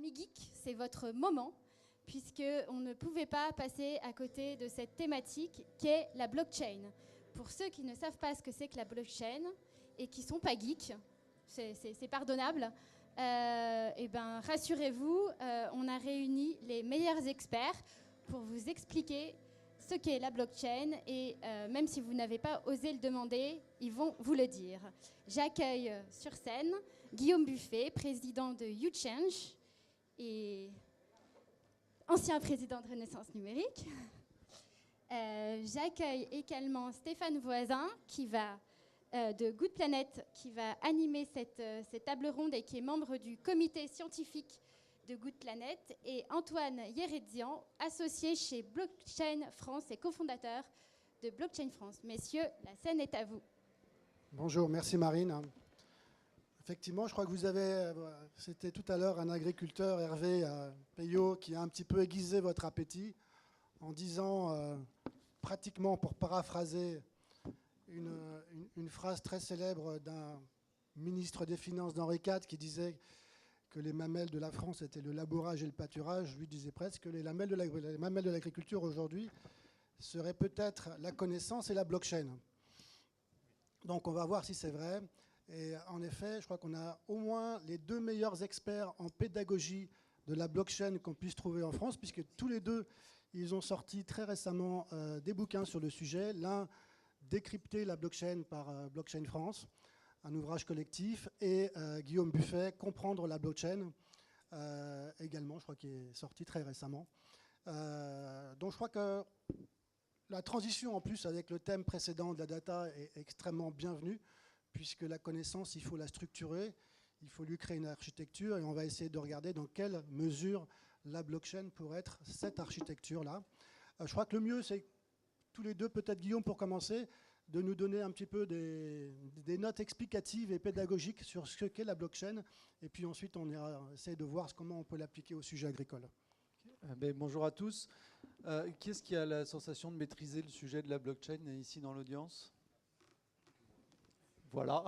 Amis geeks, c'est votre moment, puisqu'on ne pouvait pas passer à côté de cette thématique qu'est la blockchain. Pour ceux qui ne savent pas ce que c'est que la blockchain et qui ne sont pas geeks, c'est pardonnable, et ben, rassurez-vous, on a réuni les meilleurs experts pour vous expliquer ce qu'est la blockchain et même si vous n'avez pas osé le demander, ils vont vous le dire. J'accueille sur scène Guillaume Buffet, président de YouChange et ancien président de Renaissance Numérique. J'accueille également Stéphane Voisin qui va de Good Planet, qui va animer cette table ronde et qui est membre du comité scientifique de Good Planet, et Antoine Yeredzian, associé chez Blockchain France et cofondateur de Blockchain France. Messieurs, la scène est à vous. Bonjour, merci Marine. Effectivement, je crois que vous avez, c'était tout à l'heure un agriculteur, Hervé Payot, qui a un petit peu aiguisé votre appétit en disant, pratiquement pour paraphraser une phrase très célèbre d'un ministre des Finances d'Henri IV qui disait que les mamelles de la France étaient le labourage et le pâturage. Lui disait presque que les mamelles de l'agriculture aujourd'hui seraient peut-être la connaissance et la blockchain. Donc on va voir si c'est vrai. Et en effet, je crois qu'on a au moins les deux meilleurs experts en pédagogie de la blockchain qu'on puisse trouver en France, puisque tous les deux, ils ont sorti très récemment des bouquins sur le sujet. L'un, Décrypter la blockchain par Blockchain France, un ouvrage collectif, et Guillaume Buffet, Comprendre la blockchain, également, je crois qu'il est sorti très récemment. Donc je crois que la transition en plus avec le thème précédent de la data est extrêmement bienvenue, puisque la connaissance, il faut la structurer, il faut lui créer une architecture, et on va essayer de regarder dans quelle mesure la blockchain pourrait être cette architecture-là. Je crois que le mieux, c'est tous les deux, peut-être Guillaume pour commencer, de nous donner un petit peu des notes explicatives et pédagogiques sur ce qu'est la blockchain, et puis ensuite on ira essayer de voir comment on peut l'appliquer au sujet agricole. Bonjour à tous. Qui est-ce qui a la sensation de maîtriser le sujet de la blockchain ici dans l'audience? Voilà.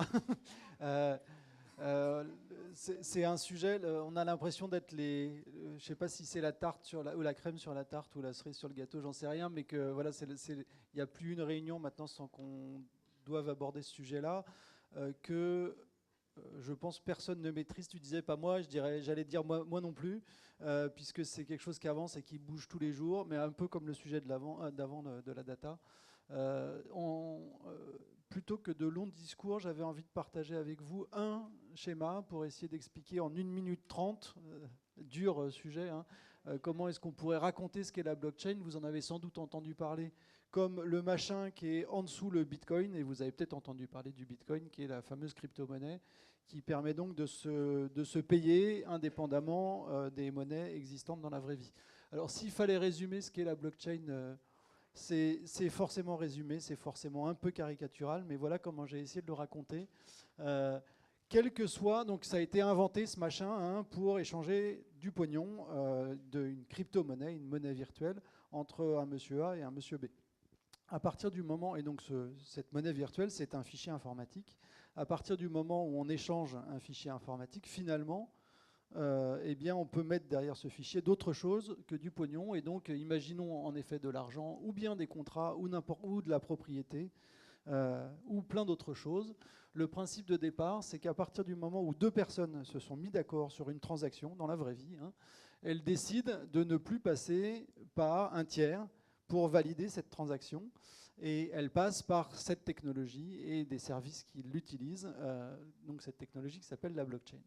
C'est un sujet, on a l'impression d'être les... je ne sais pas si c'est la tarte ou la crème sur la tarte ou la cerise sur le gâteau, j'en sais rien, mais que voilà, il n'y a plus une réunion maintenant sans qu'on doive aborder ce sujet-là, que je pense personne ne maîtrise. Tu disais pas moi, j'allais dire moi non plus, puisque c'est quelque chose qui avance et qui bouge tous les jours, mais un peu comme le sujet d'avant de la data. Plutôt que de longs discours, j'avais envie de partager avec vous un schéma pour essayer d'expliquer en 1 minute 30, dur sujet, hein, comment est-ce qu'on pourrait raconter ce qu'est la blockchain. Vous en avez sans doute entendu parler comme le machin qui est en dessous le Bitcoin, et vous avez peut-être entendu parler du Bitcoin, qui est la fameuse crypto-monnaie, qui permet donc de se payer indépendamment des monnaies existantes dans la vraie vie. Alors s'il fallait résumer ce qu'est la blockchain, c'est forcément résumé, c'est forcément un peu caricatural, mais voilà comment j'ai essayé de le raconter. Quel que soit, donc ça a été inventé ce machin hein, pour échanger du pognon d'une crypto-monnaie, une monnaie virtuelle, entre un monsieur A et un monsieur B. À partir du moment, et donc cette monnaie virtuelle, c'est un fichier informatique, à partir du moment où on échange un fichier informatique, finalement, eh bien, on peut mettre derrière ce fichier d'autres choses que du pognon. Et donc, imaginons en effet de l'argent, ou bien des contrats, ou de la propriété, ou plein d'autres choses. Le principe de départ, c'est qu'à partir du moment où deux personnes se sont mis d'accord sur une transaction, dans la vraie vie, hein, elles décident de ne plus passer par un tiers pour valider cette transaction. Et elles passent par cette technologie et des services qui l'utilisent, donc cette technologie qui s'appelle la blockchain.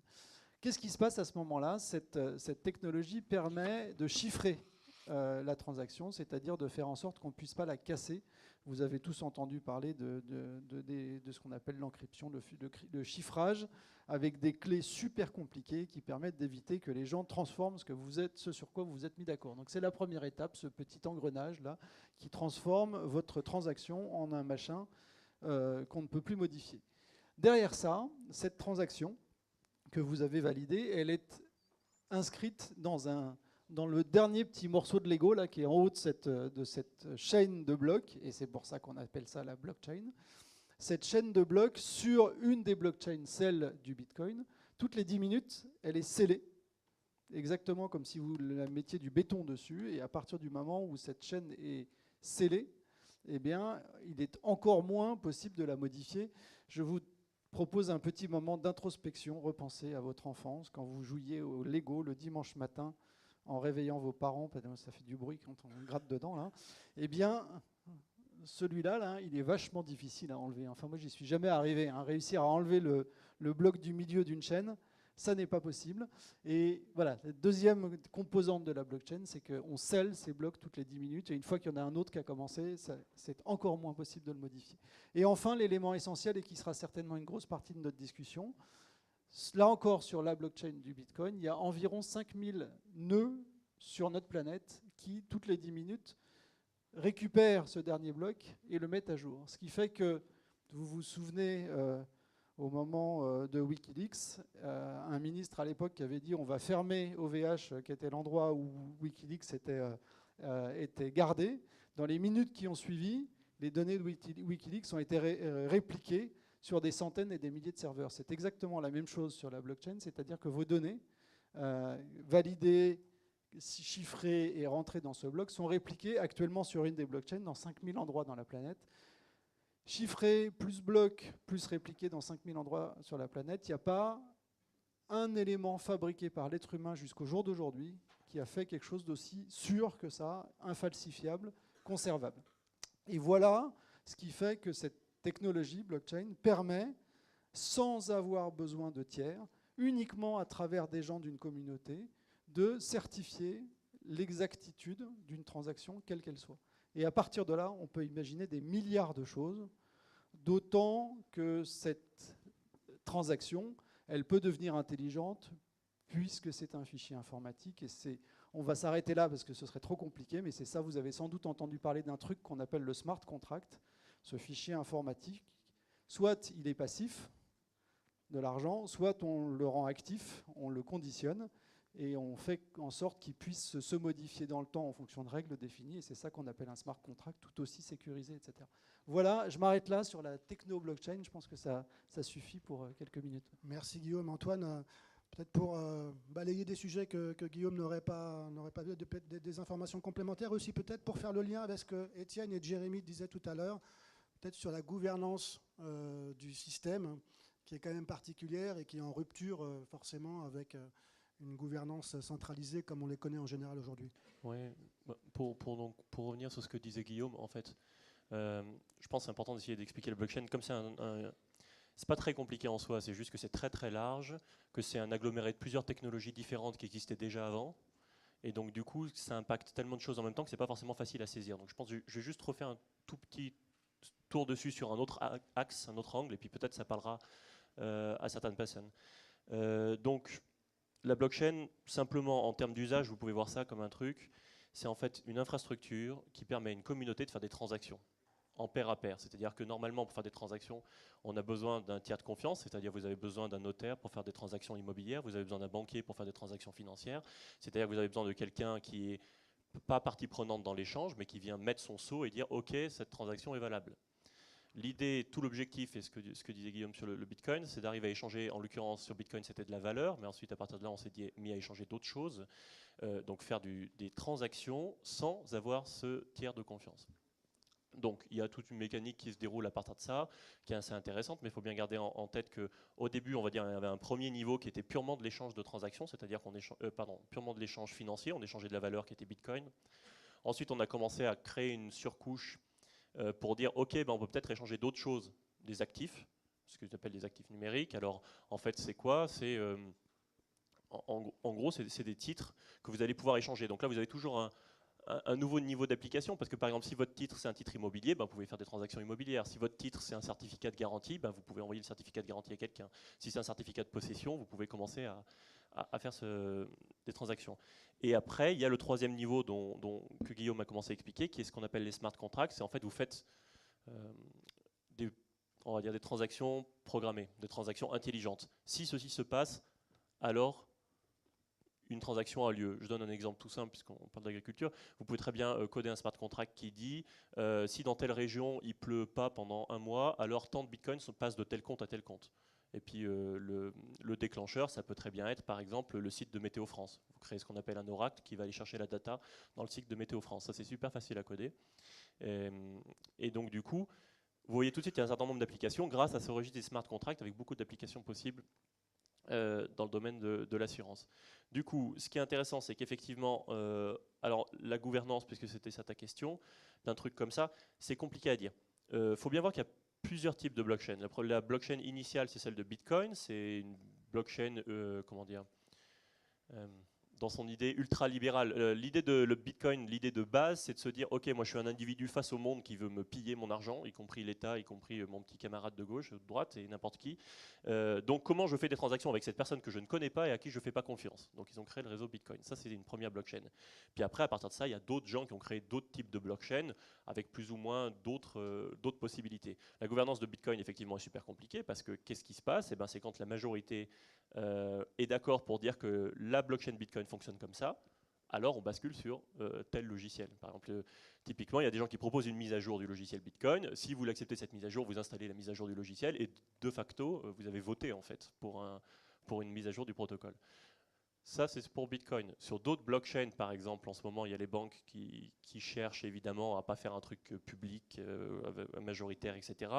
Qu'est-ce qui se passe à ce moment-là? Cette technologie permet de chiffrer la transaction, c'est-à-dire de faire en sorte qu'on ne puisse pas la casser. Vous avez tous entendu parler de ce qu'on appelle l'encryption, le chiffrage, avec des clés super compliquées qui permettent d'éviter que les gens transforment ce sur quoi vous vous êtes mis d'accord. Donc c'est la première étape, ce petit engrenage-là, qui transforme votre transaction en un machin qu'on ne peut plus modifier. Derrière ça, cette transaction que vous avez validée, elle est inscrite dans le dernier petit morceau de Lego là, qui est en haut de cette chaîne de blocs, et c'est pour ça qu'on appelle ça la blockchain. Cette chaîne de blocs sur une des blockchains, celle du Bitcoin, toutes les 10 minutes, elle est scellée. exactement comme si vous mettiez du béton dessus, et à partir du moment où cette chaîne est scellée, eh bien, il est encore moins possible de la modifier. Je vous propose un petit moment d'introspection. Repensez à votre enfance, quand vous jouiez au Lego le dimanche matin, en réveillant vos parents, parce que ça fait du bruit quand on gratte dedans, là. Eh bien, celui-là, là, il est vachement difficile à enlever. Enfin, moi, j'y suis jamais arrivé. Réussir à enlever le bloc du milieu d'une chaîne, ça n'est pas possible. Et voilà, la deuxième composante de la blockchain, c'est qu'on scelle ces blocs toutes les 10 minutes. Et une fois qu'il y en a un autre qui a commencé, c'est encore moins possible de le modifier. Et enfin, l'élément essentiel, et qui sera certainement une grosse partie de notre discussion, là encore sur la blockchain du Bitcoin, il y a environ 5000 nœuds sur notre planète qui, toutes les 10 minutes, récupèrent ce dernier bloc et le mettent à jour. Ce qui fait que, vous vous souvenez, au moment de Wikileaks, un ministre à l'époque qui avait dit on va fermer OVH, qui était l'endroit où Wikileaks était gardé. Dans les minutes qui ont suivi, les données de Wikileaks ont été répliquées sur des centaines et des milliers de serveurs. C'est exactement la même chose sur la blockchain, c'est-à-dire que vos données validées, chiffrées et rentrées dans ce bloc sont répliquées actuellement sur une des blockchains dans 5000 endroits dans la planète. Chiffré, plus bloc, plus répliqué dans 5000 endroits sur la planète, il n'y a pas un élément fabriqué par l'être humain jusqu'au jour d'aujourd'hui qui a fait quelque chose d'aussi sûr que ça, infalsifiable, conservable. Et voilà ce qui fait que cette technologie blockchain permet, sans avoir besoin de tiers, uniquement à travers des gens d'une communauté, de certifier l'exactitude d'une transaction, quelle qu'elle soit. Et à partir de là, on peut imaginer des milliards de choses, d'autant que cette transaction, elle peut devenir intelligente puisque c'est un fichier informatique. Et on va s'arrêter là parce que ce serait trop compliqué, mais c'est ça, vous avez sans doute entendu parler d'un truc qu'on appelle le smart contract, ce fichier informatique. Soit il est passif, de l'argent, soit on le rend actif, on le conditionne, et on fait en sorte qu'il puisse se modifier dans le temps en fonction de règles définies, et c'est ça qu'on appelle un smart contract, tout aussi sécurisé, etc. Voilà, je m'arrête là sur la techno-blockchain, je pense que ça suffit pour quelques minutes. Merci Guillaume. Antoine, peut-être pour balayer des sujets que Guillaume n'aurait pas vu, des informations complémentaires, aussi peut-être pour faire le lien avec ce que Étienne et Jérémy disaient tout à l'heure, peut-être sur la gouvernance du système, qui est quand même particulière et qui est en rupture forcément avec une gouvernance centralisée comme on les connaît en général aujourd'hui. Oui, pour revenir sur ce que disait Guillaume, en fait, je pense que c'est important d'essayer d'expliquer la blockchain. Comme c'est pas très compliqué en soi, c'est juste que c'est très très large, que c'est un aggloméré de plusieurs technologies différentes qui existaient déjà avant, et donc du coup ça impacte tellement de choses en même temps que c'est pas forcément facile à saisir. Donc je pense que je vais juste refaire un tout petit tour dessus sur un autre axe, un autre angle, et puis peut-être ça parlera à certaines personnes. Donc la blockchain, simplement en termes d'usage, vous pouvez voir ça comme un truc, c'est en fait une infrastructure qui permet à une communauté de faire des transactions en pair à pair. C'est-à-dire que normalement, pour faire des transactions, on a besoin d'un tiers de confiance, c'est-à-dire que vous avez besoin d'un notaire pour faire des transactions immobilières, vous avez besoin d'un banquier pour faire des transactions financières, c'est-à-dire que vous avez besoin de quelqu'un qui est pas partie prenante dans l'échange, mais qui vient mettre son sceau et dire « Ok, cette transaction est valable ». L'idée, tout l'objectif, et ce que disait Guillaume sur le Bitcoin, c'est d'arriver à échanger, en l'occurrence sur Bitcoin c'était de la valeur, mais ensuite à partir de là on s'est mis à échanger d'autres choses, donc faire des transactions sans avoir ce tiers de confiance. Donc il y a toute une mécanique qui se déroule à partir de ça, qui est assez intéressante, mais il faut bien garder en tête qu'au début, on va dire, il y avait un premier niveau qui était purement de l'échange de transactions, c'est-à-dire purement de l'échange financier, on échangeait de la valeur qui était Bitcoin. Ensuite, on a commencé à créer une surcouche pour dire, ok, ben on peut peut-être échanger d'autres choses, des actifs, ce que j'appelle des actifs numériques. Alors, en fait, c'est quoi? C'est en gros, c'est des titres que vous allez pouvoir échanger. Donc là, vous avez toujours un nouveau niveau d'application, parce que par exemple, si votre titre c'est un titre immobilier, ben, vous pouvez faire des transactions immobilières. Si votre titre c'est un certificat de garantie, ben, vous pouvez envoyer le certificat de garantie à quelqu'un. Si c'est un certificat de possession, vous pouvez commencer à faire des transactions. Et après, il y a le troisième niveau que Guillaume a commencé à expliquer, qui est ce qu'on appelle les smart contracts. C'est en fait, vous faites on va dire des transactions programmées, des transactions intelligentes. Si ceci se passe, alors une transaction a lieu. Je donne un exemple tout simple puisqu'on parle d'agriculture. Vous pouvez très bien coder un smart contract qui dit si dans telle région il pleut pas pendant un mois, alors tant de bitcoins passent de tel compte à tel compte. Et puis le déclencheur, ça peut très bien être par exemple le site de Météo France. Vous créez ce qu'on appelle un oracle qui va aller chercher la data dans le site de Météo France. Ça, c'est super facile à coder. Et donc du coup, vous voyez tout de suite qu'il y a un certain nombre d'applications grâce à ce registre des smart contracts avec beaucoup d'applications possibles dans le domaine de l'assurance. Du coup, ce qui est intéressant, c'est qu'effectivement, alors la gouvernance, puisque c'était ça ta question, d'un truc comme ça, c'est compliqué à dire. Faut bien voir qu'il y a plusieurs types de blockchain. La blockchain initiale, c'est celle de Bitcoin. C'est une blockchain, comment dire, dans son idée ultra-libérale. L'idée de le Bitcoin, l'idée de base, c'est de se dire, ok, moi je suis un individu face au monde qui veut me piller mon argent, y compris l'État, y compris mon petit camarade de gauche, de droite et n'importe qui. Donc comment je fais des transactions avec cette personne que je ne connais pas et à qui je ne fais pas confiance. Donc ils ont créé le réseau Bitcoin. Ça, c'est une première blockchain. Puis après, à partir de ça, il y a d'autres gens qui ont créé d'autres types de blockchain avec plus ou moins d'autres possibilités. La gouvernance de Bitcoin, effectivement, est super compliquée parce que qu'est-ce qui se passe? Ben, c'est quand la majorité est d'accord pour dire que la blockchain Bitcoin fonctionne comme ça, alors on bascule sur tel logiciel. Par exemple, typiquement, il y a des gens qui proposent une mise à jour du logiciel Bitcoin. Si vous l'acceptez cette mise à jour, vous installez la mise à jour du logiciel et de facto, vous avez voté en fait pour une mise à jour du protocole. Ça, c'est pour Bitcoin. Sur d'autres blockchains, par exemple, en ce moment, il y a les banques qui cherchent évidemment à ne pas faire un truc public, majoritaire, etc.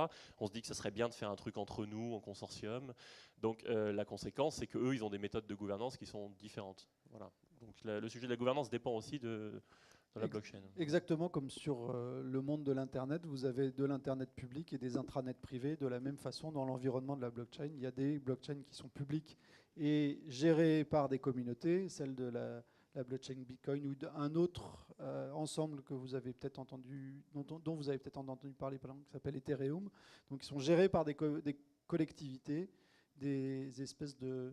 On se dit que ça serait bien de faire un truc entre nous, en consortium. Donc la conséquence, c'est qu'eux, ils ont des méthodes de gouvernance qui sont différentes. Voilà. Donc le sujet de la gouvernance dépend aussi de la blockchain. Exactement comme sur le monde de l'Internet, vous avez de l'Internet public et des intranets privés. De la même façon, dans l'environnement de la blockchain, il y a des blockchains qui sont publiques et gérées par des communautés, celle de la blockchain Bitcoin ou d'un autre ensemble que vous avez peut-être entendu, dont vous avez peut-être entendu parler, par exemple, qui s'appelle Ethereum. Donc, ils sont gérés par des collectivités, des espèces de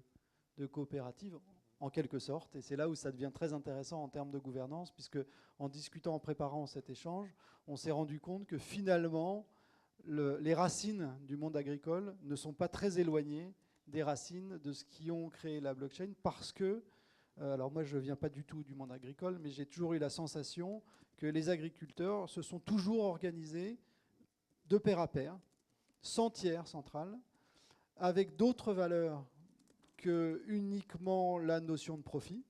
coopératives, en quelque sorte. Et c'est là où ça devient très intéressant en termes de gouvernance, puisque en discutant, en préparant cet échange, on s'est rendu compte que finalement, les racines du monde agricole ne sont pas très éloignées des racines de ce qui ont créé la blockchain, parce que, alors moi je ne viens pas du tout du monde agricole, mais j'ai toujours eu la sensation que les agriculteurs se sont toujours organisés de pair à pair, sans tiers central, avec d'autres valeurs que uniquement la notion de profit,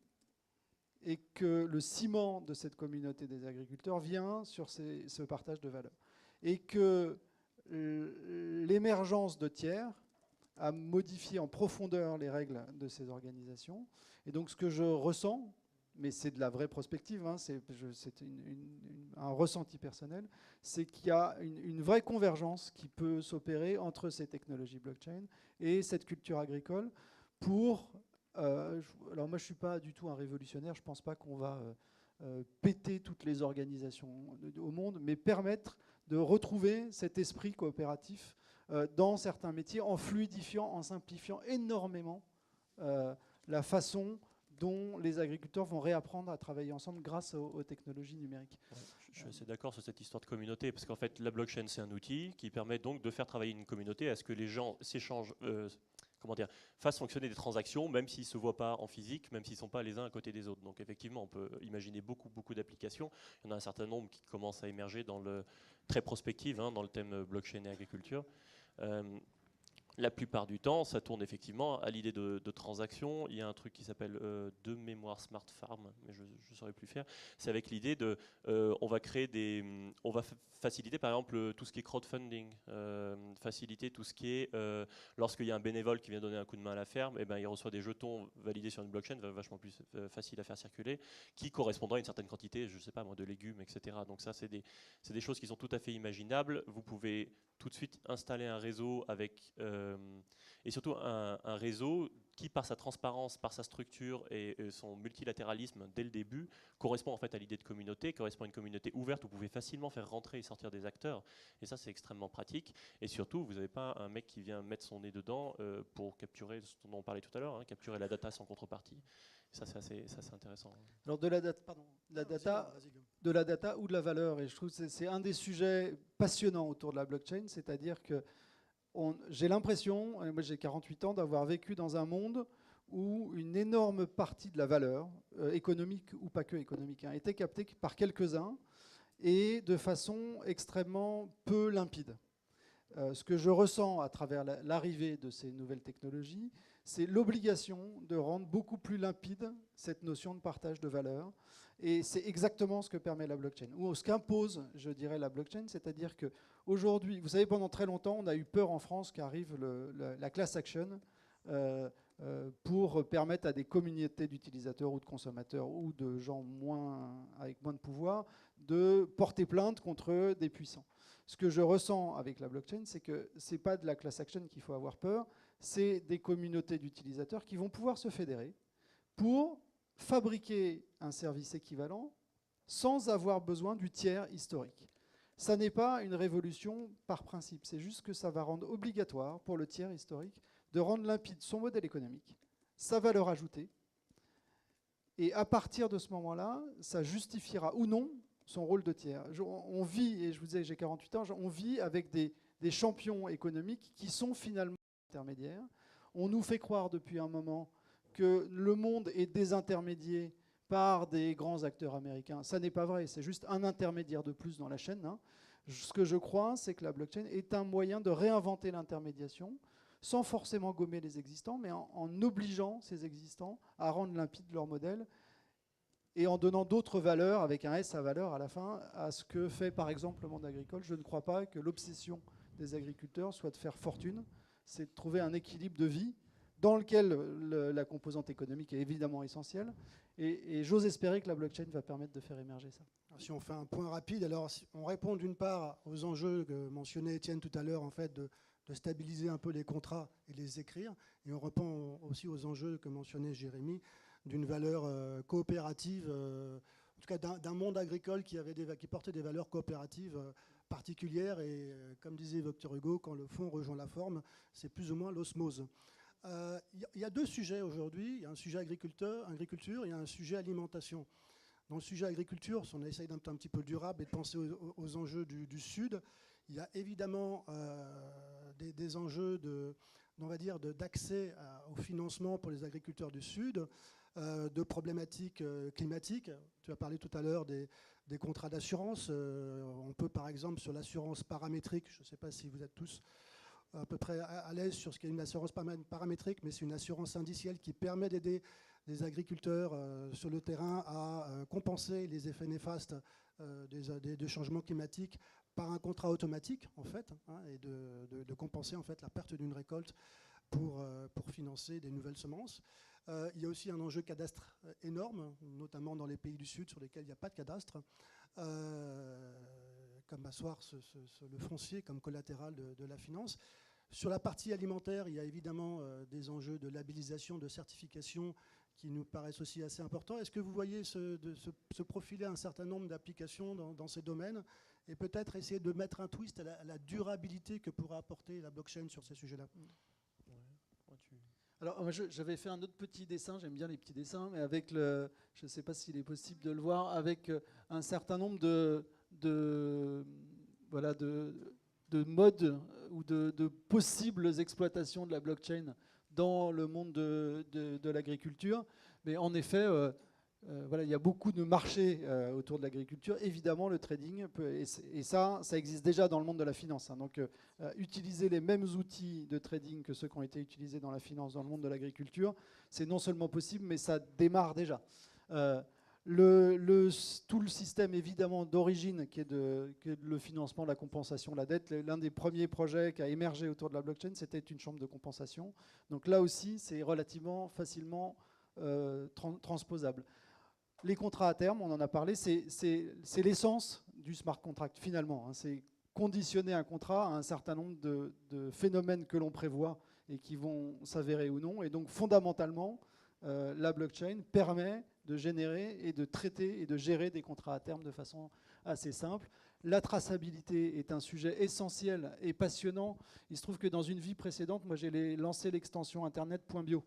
et que le ciment de cette communauté des agriculteurs vient sur ce partage de valeurs. Et que l'émergence de tiers a modifié en profondeur les règles de ces organisations. Et donc ce que je ressens, mais c'est de la vraie prospective, hein, c'est un ressenti personnel, c'est qu'il y a une vraie convergence qui peut s'opérer entre ces technologies blockchain et cette culture agricole pour... alors moi je ne suis pas du tout un révolutionnaire, je ne pense pas qu'on va péter toutes les organisations au monde, mais permettre de retrouver cet esprit coopératif dans certains métiers, en fluidifiant, en simplifiant énormément la façon dont les agriculteurs vont réapprendre à travailler ensemble grâce aux technologies numériques. Je suis assez d'accord sur cette histoire de communauté, parce qu'en fait, la blockchain, c'est un outil qui permet donc de faire travailler une communauté à ce que les gens s'échangent, fassent fonctionner des transactions, même s'ils ne se voient pas en physique, même s'ils ne sont pas les uns à côté des autres. Donc effectivement, on peut imaginer beaucoup d'applications. Il y en a un certain nombre qui commencent à émerger dans le très prospective, hein, dans le thème blockchain et agriculture. La plupart du temps, ça tourne effectivement à l'idée de transaction. Il y a un truc qui s'appelle de mémoire Smart Farm, mais je ne saurais plus faire. C'est avec l'idée de, on va faciliter par exemple tout ce qui est crowdfunding, faciliter tout ce qui est, lorsqu'il y a un bénévole qui vient donner un coup de main à la ferme, et ben, il reçoit des jetons validés sur une blockchain, vachement plus facile à faire circuler, qui correspondra à une certaine quantité, je ne sais pas moi, de légumes, etc. Donc ça, c'est des choses qui sont tout à fait imaginables. Vous pouvez tout de suite installer un réseau avec, et surtout un réseau qui, par sa transparence, par sa structure et son multilatéralisme dès le début, correspond en fait à l'idée de communauté, correspond à une communauté ouverte où vous pouvez facilement faire rentrer et sortir des acteurs. Et ça, c'est extrêmement pratique. Et surtout, vous n'avez pas un mec qui vient mettre son nez dedans pour capturer ce dont on parlait tout à l'heure, hein, capturer la data sans contrepartie. Ça, c'est assez intéressant. Alors de la data ou de la valeur, et je trouve que c'est un des sujets passionnants autour de la blockchain, c'est-à-dire que j'ai l'impression, moi j'ai 48 ans, d'avoir vécu dans un monde où une énorme partie de la valeur, économique ou pas que économique, hein, était captée par quelques-uns et de façon extrêmement peu limpide. ce que je ressens à travers l'arrivée de ces nouvelles technologies, c'est l'obligation de rendre beaucoup plus limpide cette notion de partage de valeur. Et c'est exactement ce que permet la blockchain, ou ce qu'impose, je dirais, la blockchain, c'est-à-dire qu'aujourd'hui, vous savez, pendant très longtemps, on a eu peur en France qu'arrive la class action pour permettre à des communautés d'utilisateurs ou de consommateurs ou de gens avec moins de pouvoir de porter plainte contre des puissants. Ce que je ressens avec la blockchain, c'est que ce n'est pas de la class action qu'il faut avoir peur, c'est des communautés d'utilisateurs qui vont pouvoir se fédérer pour fabriquer un service équivalent sans avoir besoin du tiers historique. Ça n'est pas une révolution par principe, c'est juste que ça va rendre obligatoire pour le tiers historique de rendre limpide son modèle économique, sa valeur ajoutée, et à partir de ce moment-là, ça justifiera ou non son rôle de tiers. On vit, et je vous disais, j'ai 48 ans, on vit avec des champions économiques qui sont finalement intermédiaires. On nous fait croire depuis un moment que le monde est désintermédié par des grands acteurs américains. Ça n'est pas vrai, c'est juste un intermédiaire de plus dans la chaîne. Ce que je crois, c'est que la blockchain est un moyen de réinventer l'intermédiation, sans forcément gommer les existants, mais en obligeant ces existants à rendre limpide leur modèle et en donnant d'autres valeurs, avec un S à valeur à la fin, à ce que fait par exemple le monde agricole. Je ne crois pas que l'obsession des agriculteurs soit de faire fortune, c'est de trouver un équilibre de vie dans lequel la composante économique est évidemment essentielle. Et j'ose espérer que la blockchain va permettre de faire émerger ça. Alors, si on fait un point rapide, alors on répond d'une part aux enjeux que mentionnait Étienne tout à l'heure, en fait, de stabiliser un peu les contrats et les écrire. Et on répond aussi aux enjeux que mentionnait Jérémy, d'une valeur coopérative, en tout cas d'un monde agricole qui portait des valeurs coopératives particulières. Et comme disait Victor Hugo, quand le fond rejoint la forme, c'est plus ou moins l'osmose. Il y a deux sujets aujourd'hui. Il y a un sujet agriculture, il y a un sujet alimentation. Dans le sujet agriculture, si on essaye d'un petit peu durable et de penser aux enjeux du Sud, il y a évidemment des enjeux d'accès au financement pour les agriculteurs du Sud, de problématiques climatiques. Tu as parlé tout à l'heure des contrats d'assurance. On peut par exemple sur l'assurance paramétrique, je ne sais pas si vous êtes tous à peu près à l'aise sur ce qu'est une assurance paramétrique, mais c'est une assurance indicielle qui permet d'aider les agriculteurs sur le terrain à compenser les effets néfastes des changements climatiques par un contrat automatique, en fait, et de compenser en fait la perte d'une récolte pour financer des nouvelles semences. Il y a aussi un enjeu cadastre énorme, notamment dans les pays du Sud sur lesquels il n'y a pas de cadastre, comme asseoir le foncier comme collatéral de la finance. Sur la partie alimentaire, il y a évidemment des enjeux de labellisation, de certification qui nous paraissent aussi assez importants. Est-ce que vous voyez se profiler un certain nombre d'applications dans ces domaines et peut-être essayer de mettre un twist à la durabilité que pourra apporter la blockchain sur ces sujets-là? Alors, moi, j'avais fait un autre petit dessin, j'aime bien les petits dessins, mais avec je ne sais pas s'il est possible de le voir, avec un certain nombre de modes ou de possibles exploitations de la blockchain dans le monde de l'agriculture. Mais en effet, il y a beaucoup de marchés autour de l'agriculture. Évidemment, le trading, et ça existe déjà dans le monde de la finance. Donc, utiliser les mêmes outils de trading que ceux qui ont été utilisés dans la finance dans le monde de l'agriculture, c'est non seulement possible, mais ça démarre déjà. Tout le système évidemment d'origine qui est le financement, la compensation, la dette, l'un des premiers projets qui a émergé autour de la blockchain, c'était une chambre de compensation. Donc là aussi, c'est relativement facilement transposable. Les contrats à terme, on en a parlé, c'est l'essence du smart contract finalement. C'est conditionner un contrat à un certain nombre de phénomènes que l'on prévoit et qui vont s'avérer ou non. Et donc fondamentalement, la blockchain permet de générer et de traiter et de gérer des contrats à terme de façon assez simple. La traçabilité est un sujet essentiel et passionnant. Il se trouve que dans une vie précédente, moi j'ai lancé l'extension internet.bio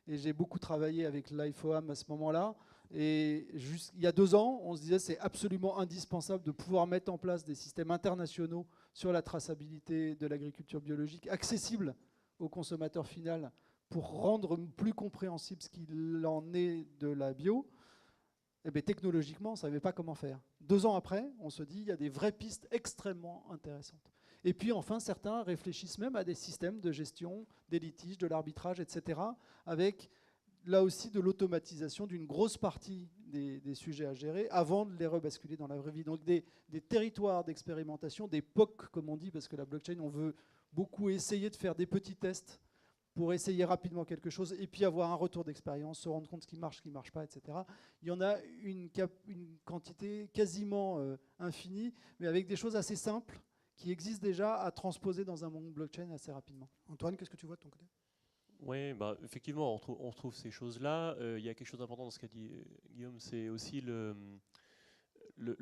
et j'ai beaucoup travaillé avec l'IFOAM à ce moment-là. Et il y a 2 ans, on se disait c'est absolument indispensable de pouvoir mettre en place des systèmes internationaux sur la traçabilité de l'agriculture biologique accessible au consommateur final pour rendre plus compréhensible ce qu'il en est de la bio. Eh bien, technologiquement, on ne savait pas comment faire. 2 ans après, on se dit il y a des vraies pistes extrêmement intéressantes. Et puis enfin, certains réfléchissent même à des systèmes de gestion des litiges, de l'arbitrage, etc., avec là aussi de l'automatisation d'une grosse partie des sujets à gérer avant de les rebasculer dans la vraie vie. Donc des territoires d'expérimentation, des POC comme on dit, parce que la blockchain, on veut beaucoup essayer de faire des petits tests pour essayer rapidement quelque chose et puis avoir un retour d'expérience, se rendre compte ce qui marche pas, etc. Il y en a une quantité quasiment infinie, mais avec des choses assez simples qui existent déjà à transposer dans un monde blockchain assez rapidement. Antoine, qu'est-ce que tu vois de ton côté? Oui, bah, effectivement, on retrouve ces choses-là. Il y a quelque chose d'important dans ce qu'a dit Guillaume, c'est aussi le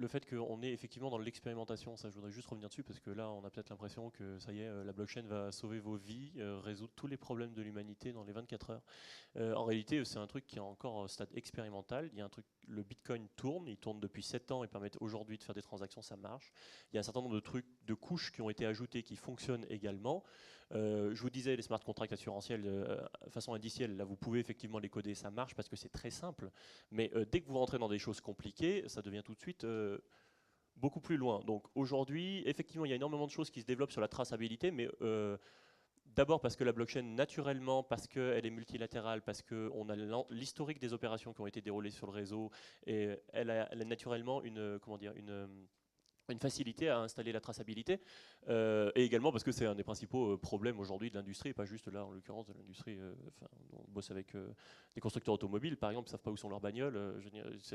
fait qu'on est effectivement dans l'expérimentation. Ça, je voudrais juste revenir dessus parce que là, on a peut-être l'impression que ça y est, la blockchain va sauver vos vies, résoudre tous les problèmes de l'humanité dans les 24 heures. En réalité, c'est un truc qui est encore au stade expérimental. Il y a un truc, le Bitcoin tourne, il tourne depuis 7 ans et permet aujourd'hui de faire des transactions, ça marche. Il y a un certain nombre de trucs, de couches qui ont été ajoutées qui fonctionnent également. Je vous disais, les smart contracts assurantiels façon indicielle, là vous pouvez effectivement les coder, ça marche parce que c'est très simple. Mais dès que vous rentrez dans des choses compliquées, ça devient tout de suite beaucoup plus loin. Donc aujourd'hui, effectivement, il y a énormément de choses qui se développent sur la traçabilité, mais d'abord parce que la blockchain, naturellement, parce qu'elle est multilatérale, parce qu'on a l'historique des opérations qui ont été déroulées sur le réseau, et elle a naturellement une facilité à installer la traçabilité, et également parce que c'est un des principaux problèmes aujourd'hui de l'industrie, et pas juste là en l'occurrence de l'industrie. On bosse avec des constructeurs automobiles par exemple, ils ne savent pas où sont leurs bagnoles.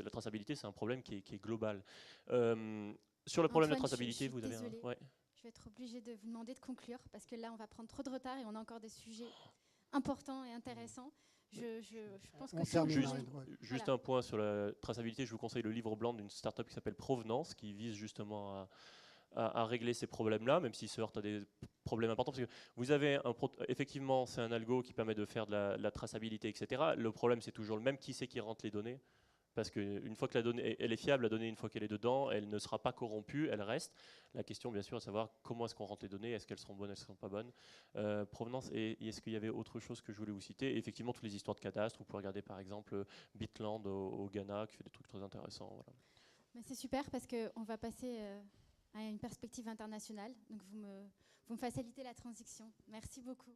La traçabilité, c'est un problème qui est global. Sur le problème de Antoine, traçabilité, je suis vous avez désolée. ouais. Je vais être obligée de vous demander de conclure parce que là, on va prendre trop de retard et on a encore des sujets importants et intéressants. Je pense que On si on termine, pouvait- Marine, ouais. Juste Voilà. un point sur la traçabilité, je vous conseille le livre blanc d'une startup qui s'appelle Provenance, qui vise justement à régler ces problèmes-là, même s'il se heurte à des problèmes importants. Parce que vous avez effectivement, c'est un algo qui permet de faire de la traçabilité, etc. Le problème, c'est toujours le même, qui c'est qui rentre les données? Parce qu'une fois que la donnée elle est fiable, la donnée, une fois qu'elle est dedans, elle ne sera pas corrompue, elle reste. La question, bien sûr, est de savoir comment est-ce qu'on rentre les données, est-ce qu'elles seront bonnes, est-ce qu'elles ne sont pas bonnes. Provenance, et est-ce qu'il y avait autre chose que je voulais vous citer? Effectivement, toutes les histoires de cadastre, vous pouvez regarder par exemple Bitland au Ghana, qui fait des trucs très intéressants. Voilà. Mais c'est super parce qu'on va passer à une perspective internationale. Donc vous me facilitez la transition. Merci beaucoup.